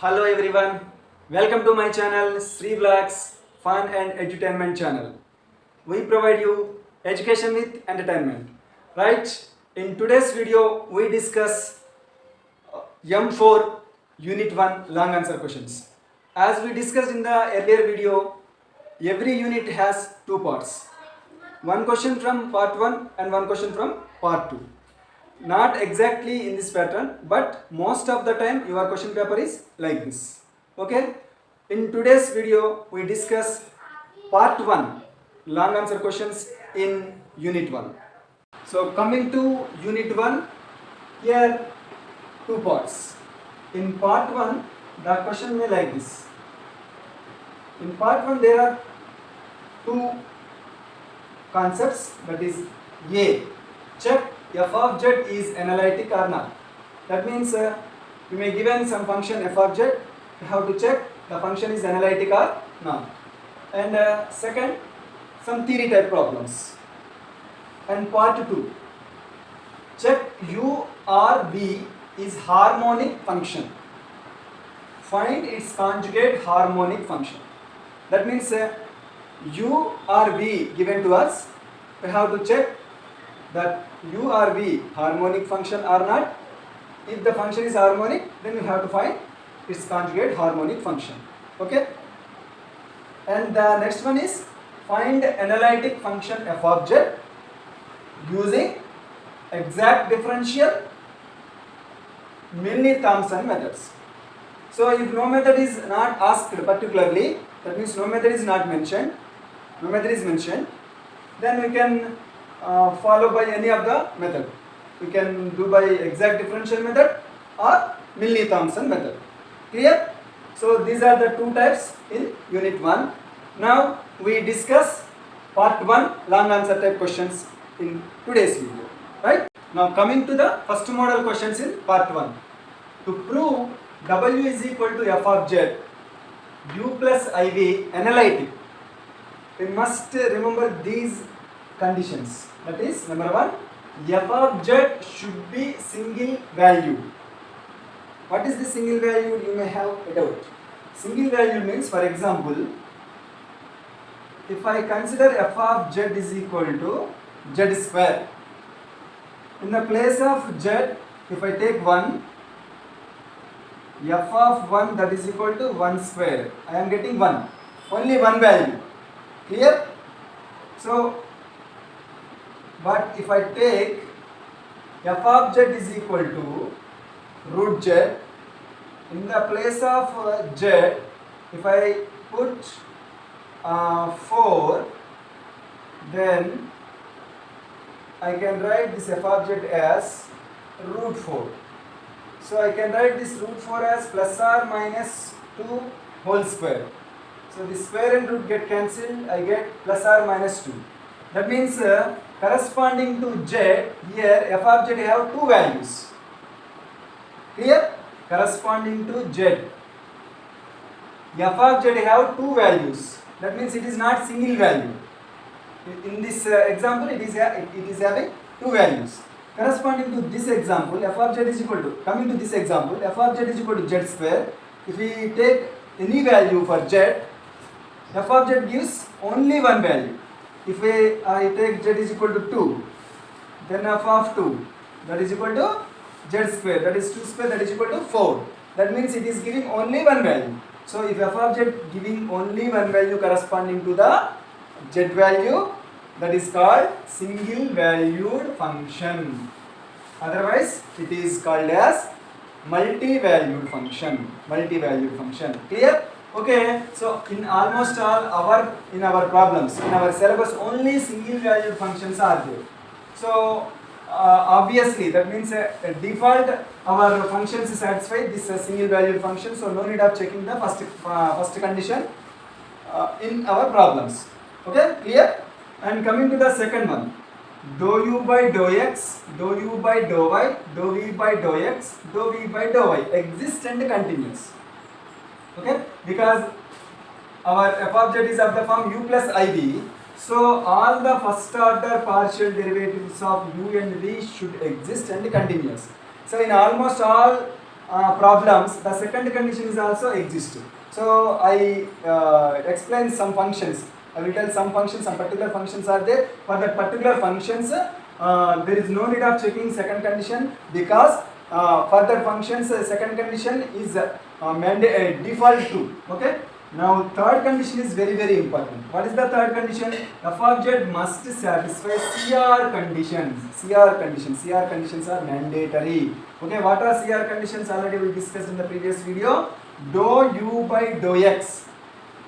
Hello everyone, welcome to my channel SRIVLOGS Fun and Edutainment channel. We provide you education with entertainment. Right? In today's video, we discuss M-4 Unit 1 long answer questions. As we discussed in the earlier video, every unit has two parts. One question from part 1 and one question from part 2. Not exactly in this pattern, but most of the time your question paper is like this. Okay? In today's video, we discuss part 1 long answer questions in unit 1. So coming to unit 1, here two parts. In part 1, the question may like this. In part 1, there are two concepts, that is A, check f of z is analytic or not. That means you may given some function f of z, you have to check the function is analytic or not. And second, some theory type problems. And part 2, check u or v is harmonic function. Find its conjugate harmonic function. That means u or v given to us, we have to check that u or v harmonic function or not. If the function is harmonic, then we have to find its conjugate harmonic function. Okay? And the next one is find analytic function f of z using exact differential Milne-Thomson methods. So if no method is not asked particularly, that means no method is not mentioned, no method is mentioned, then we can follow by any of the method. We can do by exact differential method or Milne-Thomson method. Clear? So these are the two types in unit 1. Now we discuss part 1 long answer type questions in today's video. Right? Now coming to the first model questions in part 1. To prove W is equal to f of z, u plus iv analytic, we must remember these conditions. That is, number 1, f of z should be single value. What is the single value? You may have a doubt. Single value means, for example, if I consider f of z is equal to z square, in the place of z, if I take 1, f of 1 that is equal to 1 square, I am getting 1, only one value. Clear? So, but if I take f of z is equal to root z, in the place of z, if I put 4, then I can write this f of z as root 4. So I can write this root 4 as plus or minus 2 whole square. So the square and root get cancelled, I get plus or minus 2. That means corresponding to z, here f of z have two values. Clear? Corresponding to z, f of z have two values. That means it is not single value. In this example, it is having two values. Corresponding to this example, f of z is equal to, coming to this example, f of z is equal to z square. If we take any value for z, f of z gives only one value. If I take z is equal to 2, then f of 2 that is equal to z square, that is 2 square, that is equal to 4. That means it is giving only one value. So if f of z giving only one value corresponding to the z value, that is called single valued function. Otherwise it is called as multi-valued function. Multi-valued function. Clear? Okay, so in almost all our problems, in our syllabus, only single valued functions are there. So obviously that means default our functions satisfy this single valued function, so no need of checking the first condition in our problems. Okay, clear? And coming to the second one, dou u by dou x, dou u by dou y, dou v by dou x, dou v by dou y exist and continuous. Okay, because our f of z is of the form u plus iv, so all the first order partial derivatives of u and v should exist and continuous. So in almost all problems, the second condition is also exist. So I explain some functions. I will tell some functions, some particular functions are there. For that particular functions, there is no need of checking second condition, because for that functions second condition is default true. Okay. Now third condition is very important. What is the third condition? F of z must satisfy CR conditions. CR conditions are mandatory. Okay, what are CR conditions? Already we discussed in the previous video. Dou u by dou x,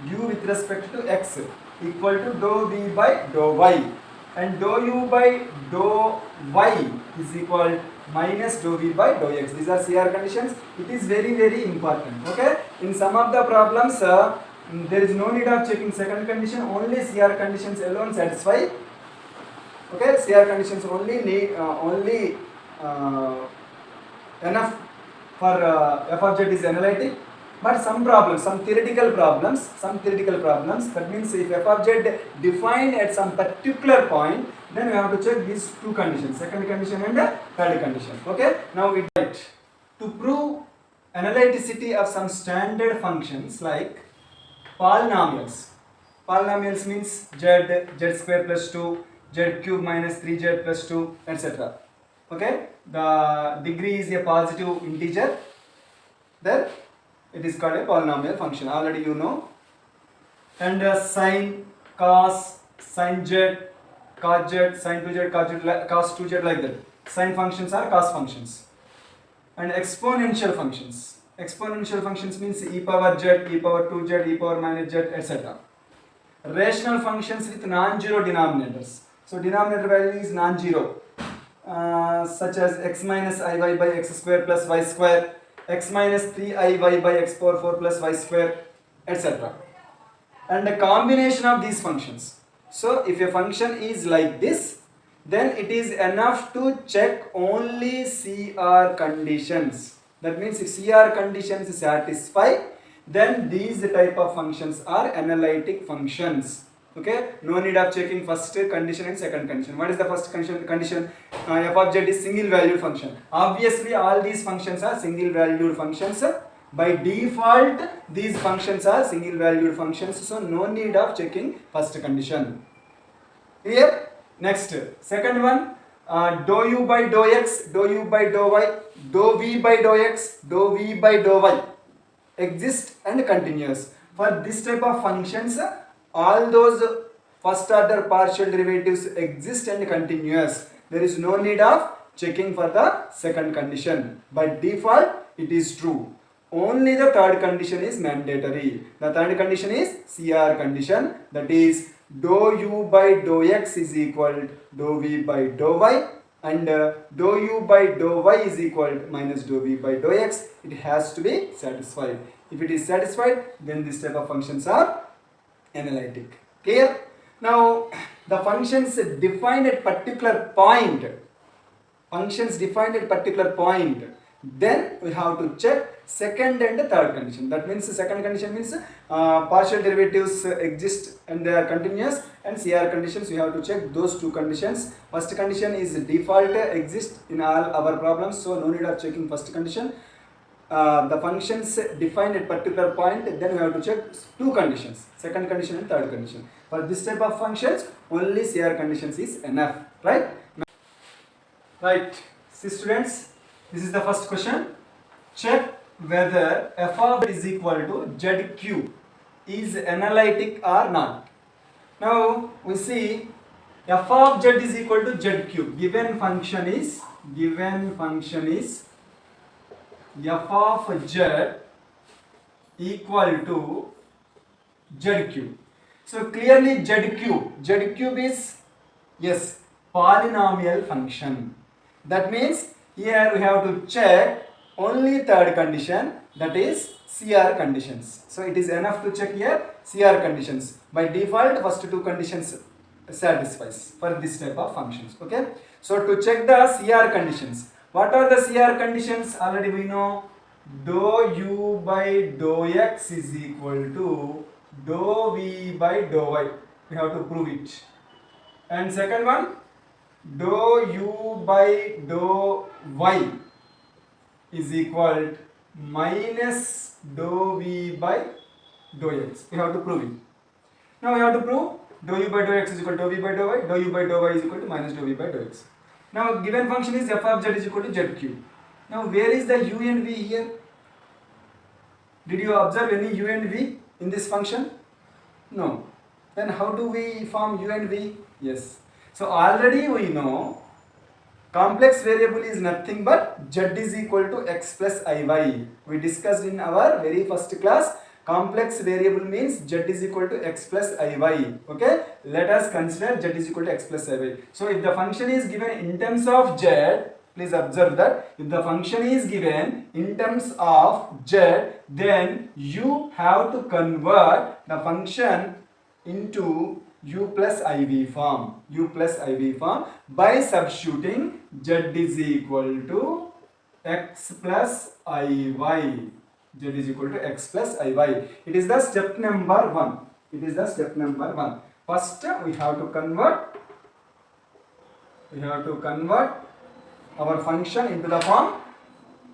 u with respect to x, equal to dou v by dou y, and dou u by dou y is equal minus dou v by dou x. These are CR conditions. It is very important. Okay, in some of the problems there is no need of checking second condition, only CR conditions alone satisfy. Okay, CR conditions only need enough for f of z is analytic. But some problems, some theoretical problems, that means if f of z defined at some particular point, then we have to check these two conditions, second condition and third condition. Okay, now we write to prove analyticity of some standard functions like polynomials. Polynomials means z square plus 2, z cube minus 3z plus 2, etc. Okay, the degree is a positive integer, then it is called a polynomial function. Already you know. And sine, cos, sin z, cos z, sin 2z, cos 2z, like that. Sine functions are cos functions. And exponential functions. Exponential functions means e power z, e power 2z, e power minus z, etc. Rational functions with non-zero denominators. So denominator value is non-zero, such as x minus iy by x square plus y square, x minus 3iy by x power 4 plus y square, etc. And a combination of these functions. So if a function is like this, then it is enough to check only CR conditions. That means if CR conditions satisfy, then these type of functions are analytic functions. Okay, no need of checking first condition and second condition. What is the first condition? F of z is single valued function. Obviously all these functions are single valued functions. By default these functions are single valued functions, so no need of checking first condition. Here, next, second one, dou u by dou x, dou u by dou y, dou v by dou x, dou v by dou y exist and continuous. For this type of functions, all those first order partial derivatives exist and continuous. There is no need of checking for the second condition. By default it is true. Only the third condition is mandatory. The third condition is CR condition, that is dou u by dou x is equal to dou v by dou y, and dou u by dou y is equal to minus dou v by dou x. It has to be satisfied. If it is satisfied, then this type of functions are analytic. Clear? Now the functions defined at particular point, then we have to check second and third condition. That means second condition means partial derivatives exist and they are continuous, and CR conditions we have to check those two conditions. First condition is default exist in all our problems, so no need of checking first condition. The functions defined at particular point, then we have to check two conditions, second condition and third condition. For this type of functions, only CR conditions is enough, right? Right, see students, this is the first question. Check whether f of is equal to zq is analytic or not. Now we see f of z is equal to zq. Given function is f of z equal to zq. So clearly zq is, yes, polynomial function. That means here we have to check only third condition, that is CR conditions. So it is enough to check here CR conditions. By default first two conditions satisfies for this type of functions. Okay, so to check the CR conditions, what are the CR conditions? Already we know dou u by dou x is equal to dou v by dou y. We have to prove it. And second one, dou u by dou y is equal to minus dou v by dou x. We have to prove it. Now we have to prove dou u by dou x is equal to dou v by dou y, dou u by dou y is equal to minus dou v by dou x. Now given function is f of z is equal to zq. Now where is the u and v here? Did you observe any u and v in this function? No. Then how do we form u and v? Yes. So already we know complex variable is nothing but z is equal to x plus iy. We discussed in our very first class. Complex variable means z is equal to x plus iy. Okay. Let us consider z is equal to x plus iy. So if the function is given in terms of z, please observe that if the function is given in terms of z, then you have to convert the function into u plus iv form. U plus iv form by substituting z is equal to x plus iy. Z is equal to x plus iy. It is the step number 1. It is the step number 1. First we have to convert. Our function into the form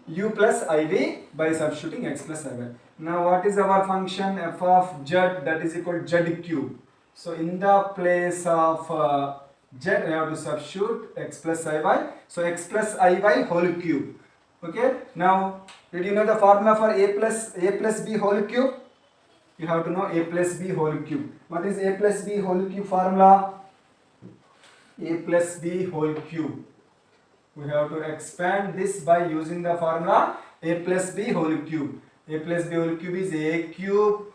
u plus iv by substituting x plus iy. Now what is our function f of z, that is equal to z cube. So in the place of z we have to substitute x plus iy. So x plus iy whole cube. Okay. Now did you know the formula for a plus b whole cube? You have to know a plus b whole cube. What is a plus b whole cube formula? A plus b whole cube. We have to expand this by using the formula a plus b whole cube. A plus b whole cube is a cube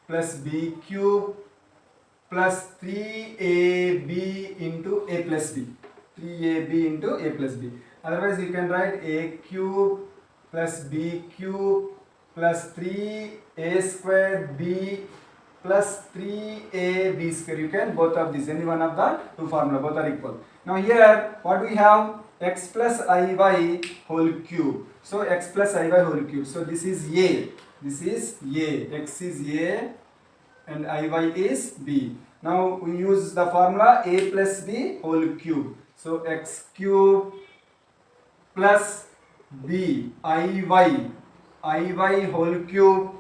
plus b cube plus 3ab into a plus b. 3ab into a plus b. Otherwise you can write a cube plus b cube plus 3a square b plus 3ab square. You can both of these, any one of the two formula, both are equal. Now here what we have? X plus iy whole cube. So x plus iy whole cube. So this is a. This is a. X is a and iy is b. Now we use the formula a plus b whole cube. So x cube plus b iy whole cube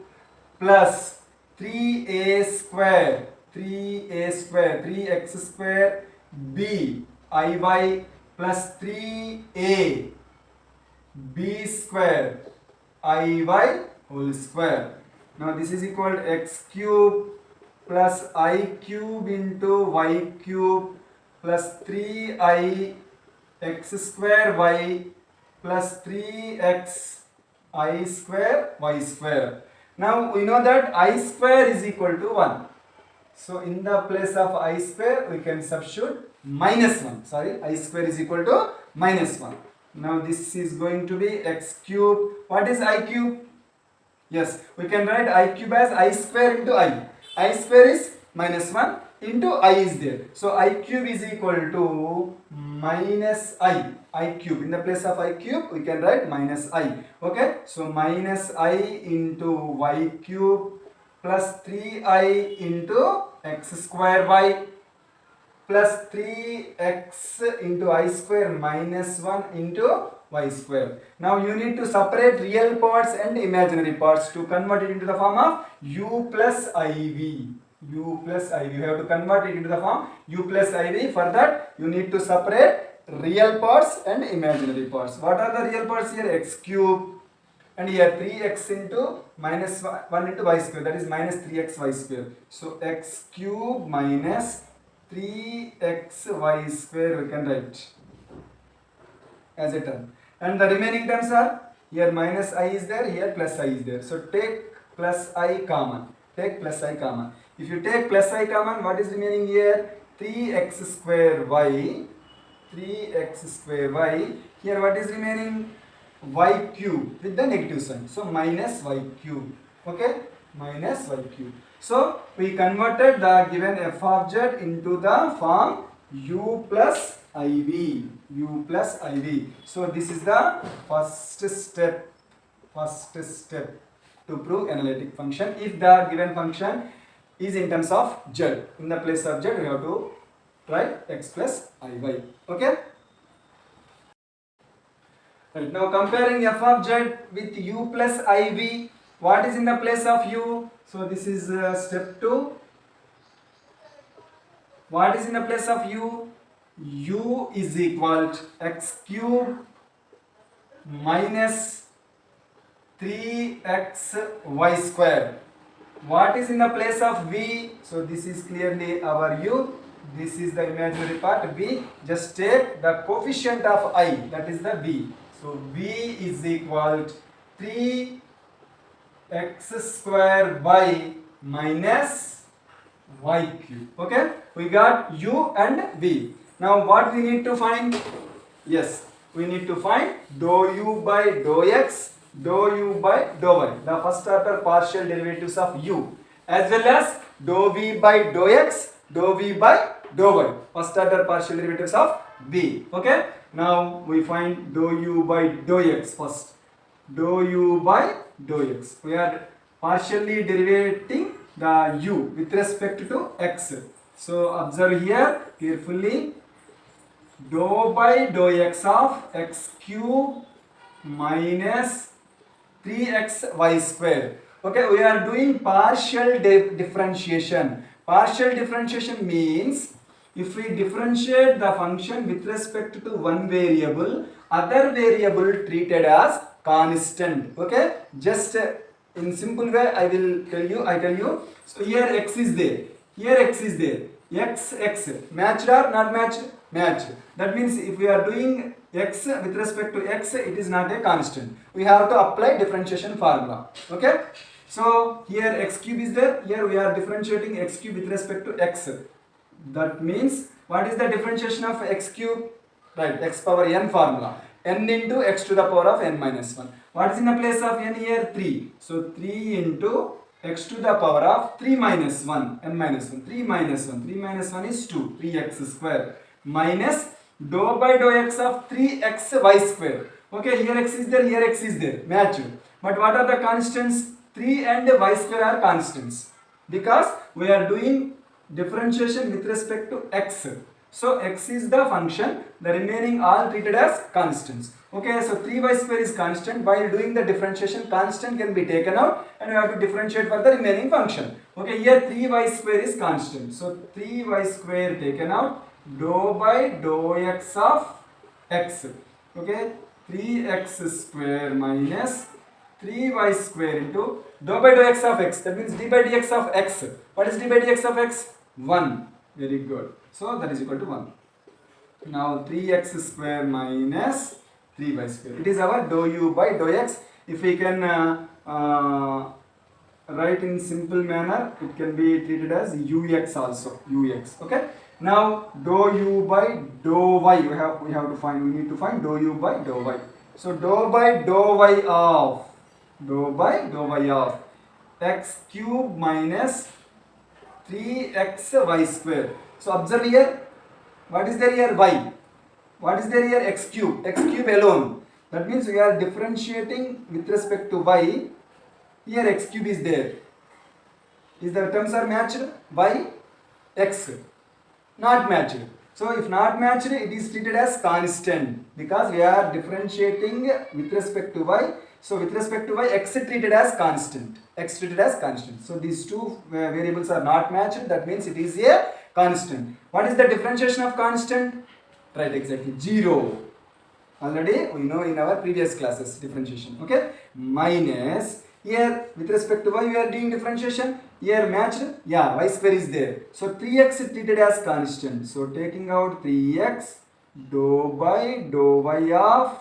plus 3a square 3x square b iy plus 3a b square iy whole square. Now this is equal to x cube plus I cube into y cube plus 3i x square y plus 3x I square y square. Now we know that I square is equal to 1. So in the place of I square we can substitute minus 1. Sorry, I square is equal to minus 1. Now this is going to be x cube. What is I cube? Yes, we can write I cube as I square into I. I square is minus 1 into I is there. So I cube is equal to minus I cube. In the place of I cube we can write minus I. Okay, so minus I into y cube plus 3i into x square y plus 3x into I square minus 1 into y square. Now you need to separate real parts and imaginary parts to convert it into the form of u plus iv. U plus iv. You have to convert it into the form u plus iv. For that you need to separate real parts and imaginary parts. What are the real parts here? X cube and here 3x into minus 1 into y square, that is minus 3xy square. So x cube minus 3xy square we can write as a term. And the remaining terms are here minus I is there, here plus I is there. So take plus I common. Take plus I common. If you take plus I common, what is remaining here? 3x square y. 3x square y. Here what is remaining? Y cube with the negative sign. So minus y cube. Okay? Minus y cube. So we converted the given f of z into the form u plus iv. U plus iv. So this is the first step to prove analytic function. If the given function is in terms of z, in the place of z we have to write x plus iy. Okay. Right. Now comparing f of z with u plus iv, what is in the place of u? So this is step 2. What is in the place of u? U is equal to x cube minus 3xy square. What is in the place of v? So this is clearly our u. This is the imaginary part v. Just take the coefficient of I, that is the v. So v is equal to 3x square y minus y cube. Okay, we got u and v. Now what we need to find? Yes, we need to find dou u by dou x, dou u by dou y, the first order partial derivatives of u, as well as dou v by dou x, dou v by dou y, first order partial derivatives of v. Okay, now we find dou u by dou x first. Dou u by dou x. We are partially derivating the u with respect to x. So observe here carefully. Dou by dou x of x cube minus 3xy square. Okay, we are doing partial differentiation. Partial differentiation means if we differentiate the function with respect to one variable, other variable treated as constant. Okay, just in simple way I tell you. So here x is there, here x is there. X matched or not matched? Matched. That means if we are doing x with respect to x, it is not a constant. We have to apply differentiation formula. Okay, so here x cube is there, here we are differentiating x cube with respect to x. That means what is the differentiation of x cube? Right, x power n formula, n into x to the power of n minus 1. What is in the place of n here? 3. So 3 into x to the power of 3 minus 1, n minus 1, 3 minus 1, 3 minus 1 is 2, 3x square, minus dou by dou x of 3xy square. Okay, here x is there, here x is there, matched. But what are the constants? 3 and y square are constants, because we are doing differentiation with respect to x. So x is the function, the remaining all treated as constants. Okay, so 3y square is constant. While doing the differentiation, constant can be taken out and we have to differentiate for the remaining function. Okay, here 3y square is constant. So 3y square taken out, dou by dou x of x. Okay, 3x square minus 3y square into dou by dou x of x. That means d by dx of x. What is d by dx of x? 1. Very good. So that is equal to 1. Now 3x square minus 3y square. It is our dou u by dou x. If we can write in simple manner, it can be treated as ux also. Ux. Okay. Now dou u by dou y. We need to find dou u by dou y. So dou by dou y of x cube minus 3xy square. So observe here, what is there here? Y. What is there here? X cube. X cube alone. That means we are differentiating with respect to y. Here x cube is there. Is the terms are matched? Y, x. Not matched. So if not matched, it is treated as constant, because we are differentiating with respect to y. So with respect to y, x treated as constant. X treated as constant. So these two variables are not matched. That means it is a constant. What is the differentiation of constant? Right, exactly 0. Already we know in our previous classes differentiation. Okay, minus here with respect to y we are doing differentiation. Here matched, yeah, y square is there. So 3x treated as constant. So taking out 3x, dou by dou y of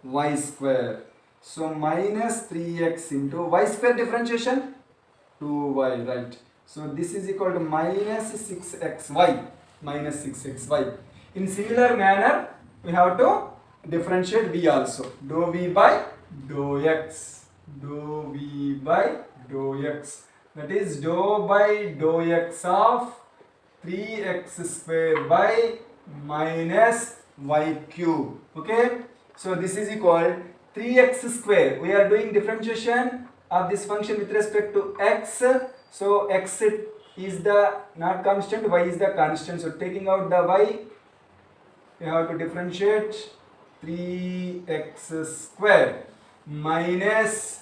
y square. So minus 3x into y square differentiation 2y, right. So this is equal to minus 6xy, minus 6xy. In similar manner, we have to differentiate v also. Dou v by dou x, dou v by dou x. That is dou by dou x of 3x square by minus y cube. Okay. So this is equal 3x square. We are doing differentiation of this function with respect to x. So x is the not constant, y is the constant. So taking out the y, we have to differentiate 3x square minus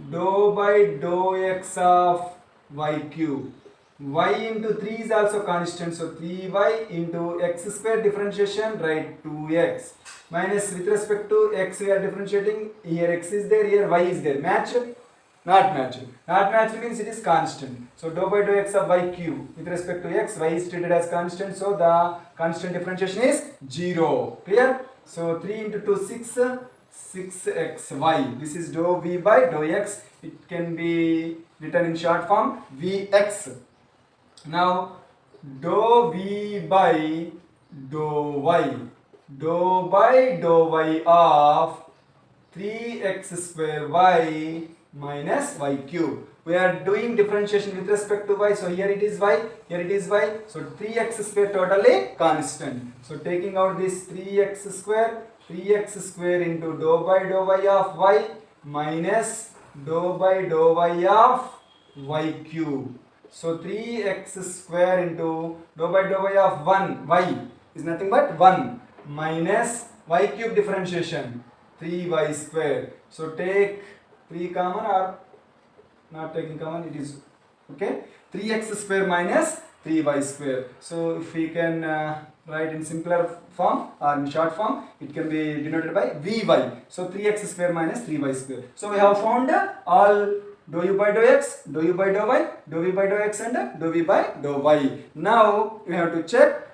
dou by dou x of y cube. Y into 3 is also constant, so 3y into x square differentiation, write 2x minus with respect to x we are differentiating, here x is there, here y is there, match? Not matched. Not matched means it is constant. So dou by dou x of y cube with respect to x, y is treated as constant, so the constant differentiation is 0. Clear? So 3 into 2 6, 6xy. This is dou v by dou x. It can be written in short form vx. Now dou v by dou y. Dou by dou y of 3x square y minus y cube. We are doing differentiation with respect to y, so here it is y, here it is y, so 3x square totally constant. So taking out this 3x square into dou by dou y of y minus dou by dou y of y cube. So 3x square into dou by dou y of 1, y is nothing but 1 minus y cube differentiation, 3y square. So take 3 common or not taking common, it is okay. 3x square minus 3y square. So if we can write in simpler form or in short form, it can be denoted by vy. So 3x square minus 3y square. So we have found all dou u by dou x, dou u by dou y, dou v by dou x and dou v by dou y. Now we have to check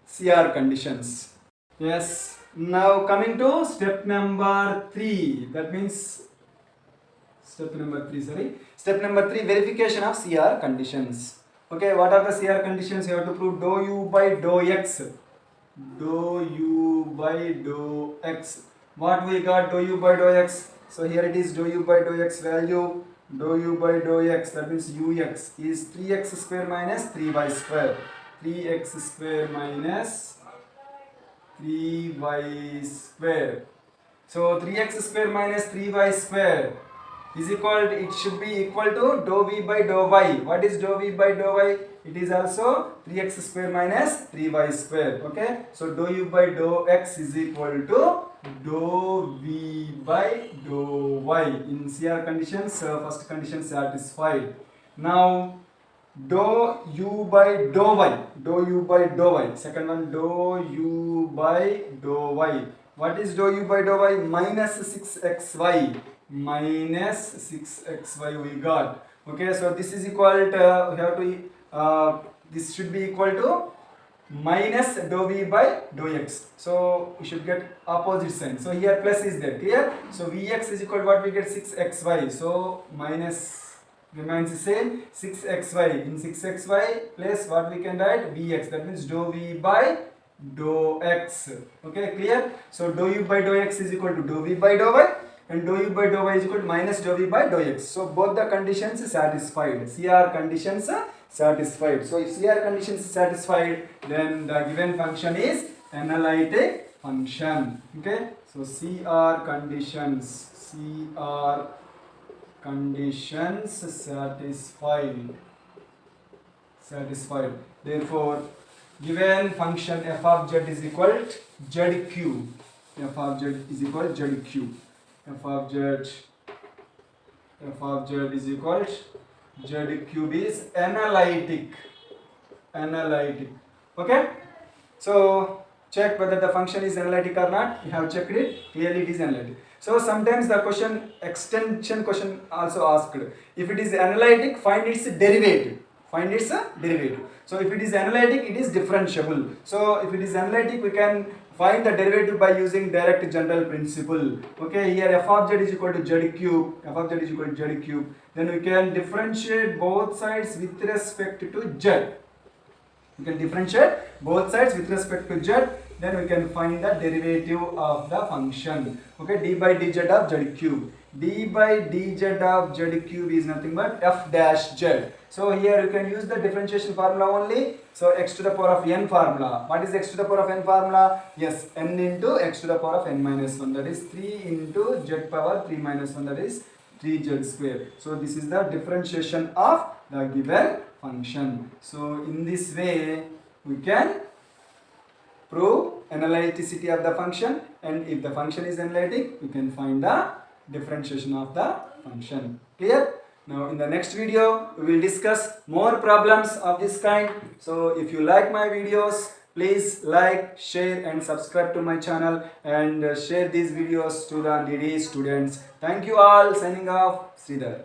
CR conditions. Yes. Now coming to step number 3. That means step number 3, verification of CR conditions. Okay, what are the CR conditions? You have to prove dou u by dou x. Dou u by dou x. What we got? Dou u by dou x. So here it is dou u by dou x value. Dou u by dou x, that means ux is 3x square minus 3y square. 3x square minus 3y square. So 3x square minus 3y square is equal to, it should be equal to dou v by dou y. What is dou v by dou y? It is also 3x square minus 3y square. Okay, so dou u by dou x is equal to dou v by dou y. In CR conditions, first condition satisfied. Now dou u by dou y, second one dou u by dou y. What is dou u by dou y? Minus 6xy, we got. Okay, so this is equal to, we have to this should be equal to minus dou v by dou x. So we should get opposite sign. So here plus is there, clear? So vx is equal to what we get, 6xy. So minus remains the same, 6xy. In 6xy plus what we can write, vx, that means dou v by dou x. Okay, clear? So dou u by dou x is equal to dou v by dou y, and dou u by dou y is equal to minus dou v by dou x. So both the conditions satisfied. CR conditions satisfied. So if CR conditions is satisfied, then the given function is analytic function. Okay, so CR conditions satisfied. Therefore given function f of z is equal to zq. F of z is equal to zq. F of z is equal to z cube is analytic. Okay, so check whether the function is analytic or not. You have checked it, clearly it is analytic. So sometimes the question, extension question also asked, if it is analytic, find its derivative. So if it is analytic, it is differentiable. So if it is analytic, we can find the derivative by using direct general principle. Okay, here f of z is equal to z cube. Then we can differentiate both sides with respect to z. Then we can find the derivative of the function. Okay, d by dz of z cube. D by dz of z cube is nothing but f dash z. So here you can use the differentiation formula only. So x to the power of n formula. What is x to the power of n formula? Yes, n into x to the power of n minus 1. That is 3 into z power 3 minus 1. That is 3z square. So this is the differentiation of the given function. So in this way we can prove analyticity of the function and if the function is analytic, you can find the differentiation of the function. Clear? Now in the next video we will discuss more problems of this kind. So if you like my videos, please like, share and subscribe to my channel, and share these videos to the needy students. Thank you all. Signing off, Sridhar.